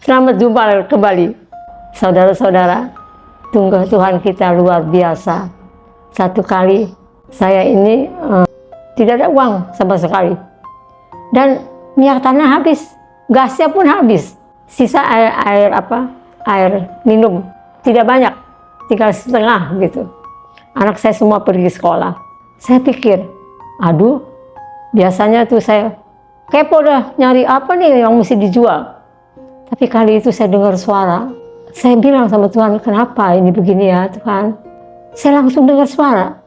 Selamat jumpa kembali, saudara-saudara. Tunggu Tuhan kita luar biasa. Satu kali saya ini tidak ada uang sama sekali. Dan minyak tanah habis, gasnya pun habis. Sisa air minum tidak banyak, tinggal setengah gitu. Anak saya semua pergi sekolah. Saya pikir, aduh, biasanya tuh saya kepo dah nyari apa nih yang mesti dijual. Tapi kali itu saya dengar suara. Saya bilang sama Tuhan, kenapa ini begini ya Tuhan? Saya langsung dengar suara.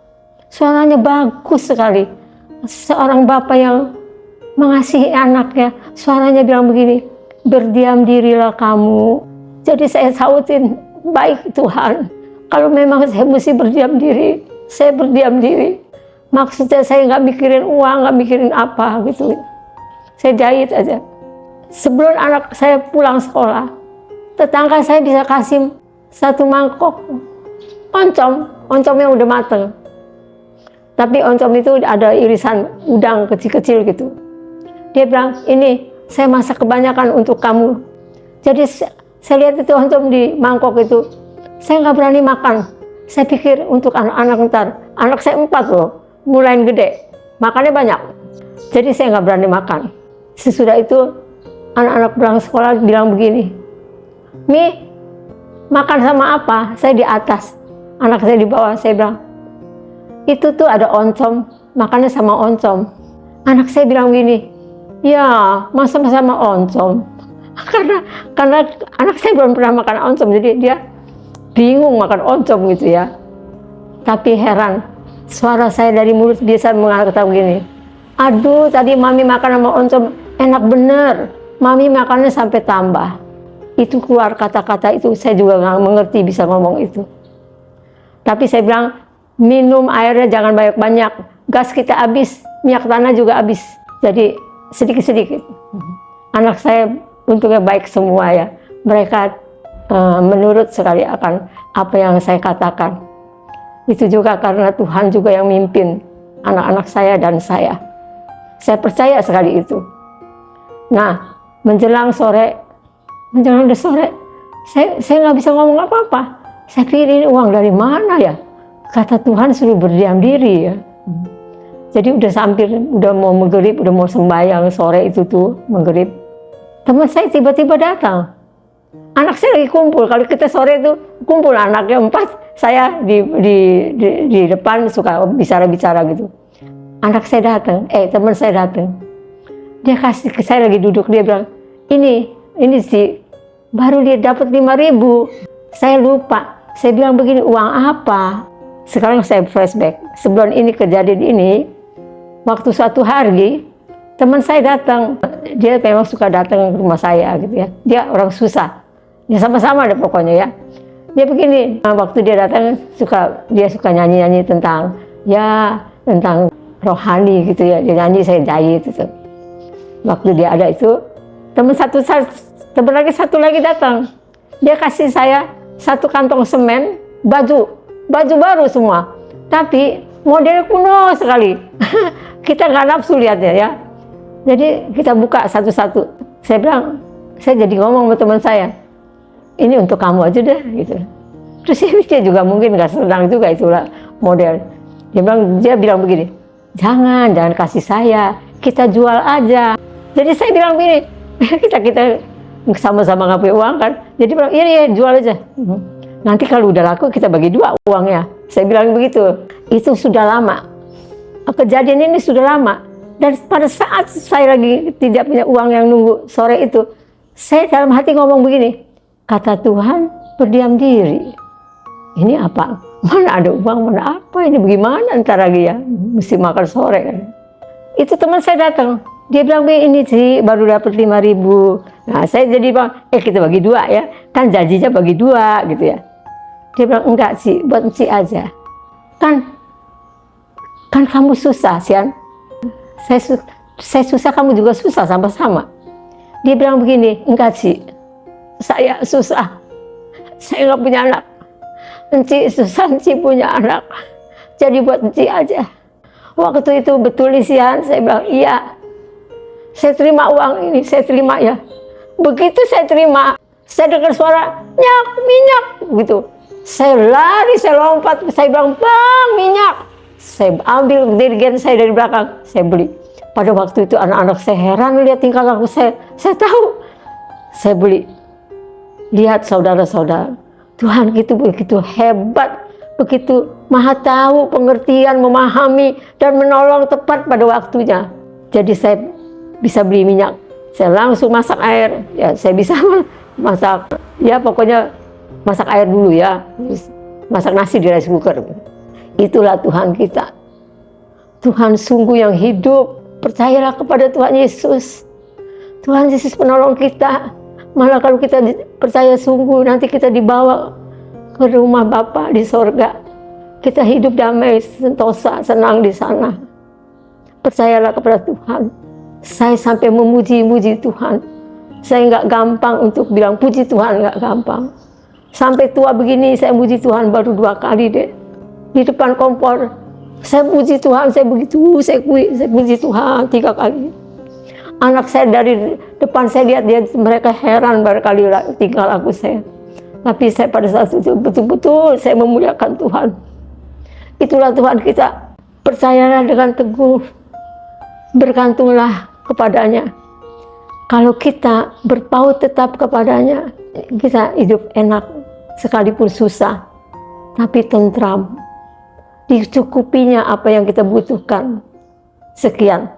Suaranya bagus sekali. Seorang bapak yang mengasihi anaknya. Suaranya bilang begini, berdiam dirilah kamu. Jadi saya sautin, baik Tuhan. Kalau memang saya mesti berdiam diri, saya berdiam diri. Maksudnya saya nggak mikirin uang, nggak mikirin apa gitu. Saya jahit aja. Sebelum anak saya pulang sekolah, tetangga saya bisa kasih satu mangkok oncom yang udah mateng. Tapi oncom itu ada irisan udang kecil-kecil gitu. Dia bilang, ini saya masak kebanyakan untuk kamu. Jadi saya lihat itu oncom di mangkok itu, saya nggak berani makan. Saya pikir untuk anak-anak ntar, anak saya 4 loh, mulai gede, makannya banyak. Jadi saya nggak berani makan. Sesudah itu, anak-anak pulang sekolah bilang begini, Mi, makan sama apa? Saya di atas, anak saya di bawah. Saya bilang, itu tuh ada oncom, makannya sama oncom. Anak saya bilang begini, ya masa sama oncom? Karena anak saya belum pernah makan oncom, jadi dia bingung makan oncom gitu ya. Tapi heran, suara saya dari mulut bisa mengatakan begini, aduh tadi mami makan sama oncom, enak bener. Mami makannya sampai tambah. Itu keluar kata-kata itu, saya juga nggak mengerti bisa ngomong itu. Tapi saya bilang, minum airnya jangan banyak-banyak. Gas kita habis, minyak tanah juga habis. Jadi sedikit-sedikit. Anak saya untungnya baik semua ya. Mereka menurut sekali akan apa yang saya katakan. Itu juga karena Tuhan juga yang mimpin anak-anak saya dan saya. Saya percaya sekali itu. Nah, menjelang sore, saya nggak bisa ngomong apa-apa. Saya pikir ini uang dari mana ya? Kata Tuhan suruh berdiam diri ya. Jadi udah mau maghrib, udah mau sembahyang sore itu tuh maghrib. Teman saya tiba-tiba datang. Anak saya lagi kumpul. Kalau kita sore itu kumpul anaknya 4, saya di depan suka bicara-bicara gitu. Anak saya datang, teman saya datang. Dia kasih ke saya lagi duduk, dia bilang, ini sih baru dia dapat 5.000. Saya lupa. Saya bilang begini, uang apa? Sekarang saya flashback. Sebelum ini kejadian ini, waktu suatu hari teman saya datang. Dia memang suka datang ke rumah saya gitu ya. Dia orang susah. Ya sama-sama deh pokoknya ya. Dia begini, waktu dia datang dia suka nyanyi-nyanyi tentang rohani gitu ya. Dia nyanyi, saya jahit gitu. Waktu dia ada itu, teman satu lagi datang. Dia kasih saya 1 kantong semen, baju baru semua. Tapi modelnya kuno sekali. Kita nggak nafsu lihatnya ya. Jadi kita buka satu-satu. Saya bilang, saya jadi ngomong sama teman saya, ini untuk kamu aja deh gitu. Terus dia juga mungkin nggak senang juga itulah model. Dia bilang begini, jangan kasih saya, kita jual aja. Jadi saya bilang begini, kita sama-sama nggak punya uang kan. Jadi bilang, iya jual aja. Nanti kalau udah laku kita bagi 2 uangnya. Saya bilang begitu. Itu sudah lama. Kejadian ini sudah lama. Dan pada saat saya lagi tidak punya uang yang nunggu sore itu, saya dalam hati ngomong begini, kata Tuhan, berdiam diri. Ini apa? Mana ada uang, mana apa? Ini bagaimana ntar lagi ya? Mesti makan sore kan. Itu teman saya datang. Dia bilang, ini sih baru dapat 5.000. Nah, saya jadi bilang, kita bagi 2 ya. Kan janjinya bagi 2 gitu ya. Dia bilang, enggak sih, buat Ci aja. Kan kamu susah, Sian. Saya susah, kamu juga susah, sama-sama. Dia bilang begini, enggak sih, saya susah. Saya nggak punya anak. Ci susah, Ci punya anak. Jadi buat Ci aja. Waktu itu betul Sian, saya bilang, iya. Saya terima uang ini, saya terima ya. Begitu saya terima, saya dengar suara minyak gitu. Saya lari, saya lompat, saya bilang, "Bang, minyak!" Saya ambil dirigen saya dari belakang, saya beli. Pada waktu itu anak-anak saya heran lihat tingkah laku saya tahu, saya beli. Lihat saudara-saudara, Tuhan itu begitu hebat, begitu maha tahu, pengertian, memahami, dan menolong tepat pada waktunya. Jadi saya bisa beli minyak, saya langsung masak air, ya saya bisa masak, ya pokoknya masak air dulu ya, masak nasi di rice cooker. Itulah Tuhan kita, Tuhan sungguh yang hidup. Percayalah kepada Tuhan Yesus. Tuhan Yesus penolong kita. Malah kalau kita percaya sungguh, nanti kita dibawa ke rumah Bapa di sorga. Kita hidup damai, sentosa, senang di sana. Percayalah kepada Tuhan. Saya sampai memuji-muji Tuhan. Saya nggak gampang untuk bilang puji Tuhan, nggak gampang. Sampai tua begini saya muji Tuhan baru 2 kali deh. Di depan kompor. Saya puji Tuhan, saya puji Tuhan 3 kali. Anak saya dari depan saya lihat mereka heran barangkali tinggal aku saya. Tapi saya pada saat itu betul-betul saya memuliakan Tuhan. Itulah Tuhan kita. Percayalah dengan teguh. Bergantunglah kepadanya. Kalau kita berpaut tetap kepadanya, kita hidup enak sekalipun susah, tapi tentram. Dicukupinya apa yang kita butuhkan. Sekian.